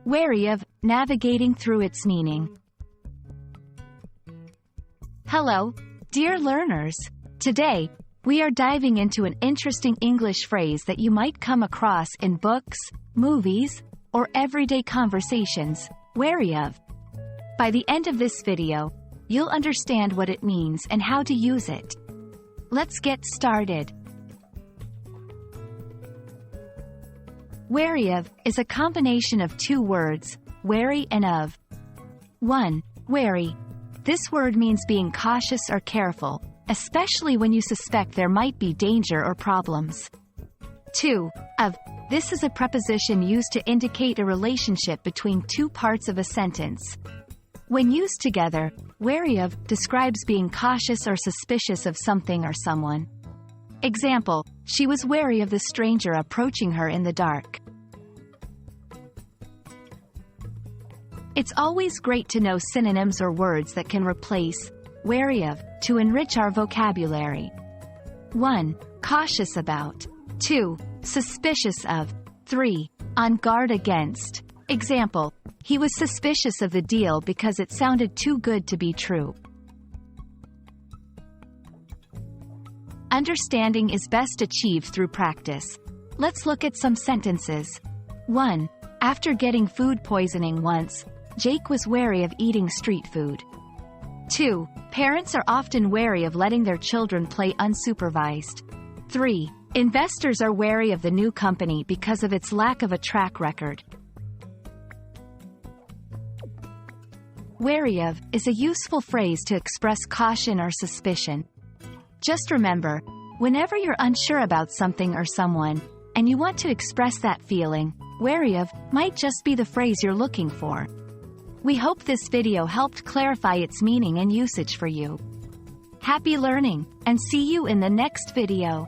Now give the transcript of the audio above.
Wary of, navigating through its meaning. Hello, dear learners. Today, we are diving into an interesting English phrase that you might come across in books, movies, or everyday conversations, wary of. By the end of this video, you'll understand what it means and how to use it. Let's get started. Wary of is a combination of two words, wary and of. 1. Wary. This word means being cautious or careful, especially when you suspect there might be danger or problems. 2. Of. This is a preposition used to indicate a relationship between two parts of a sentence. When used together, wary of describes being cautious or suspicious of something or someone. Example, she was wary of the stranger approaching her in the dark. It's always great to know synonyms or words that can replace wary of to enrich our vocabulary. 1. Cautious about. 2. Suspicious of. 3. On guard against. Example, he was suspicious of the deal because it sounded too good to be true. Understanding is best achieved through practice. Let's look at some sentences. 1. After getting food poisoning once, Jake was wary of eating street food. 2. Parents are often wary of letting their children play unsupervised. 3. Investors are wary of the new company because of its lack of a track record. Wary of is a useful phrase to express caution or suspicion. Just remember, whenever you're unsure about something or someone, and you want to express that feeling, wary of might just be the phrase you're looking for. We hope this video helped clarify its meaning and usage for you. Happy learning, and see you in the next video.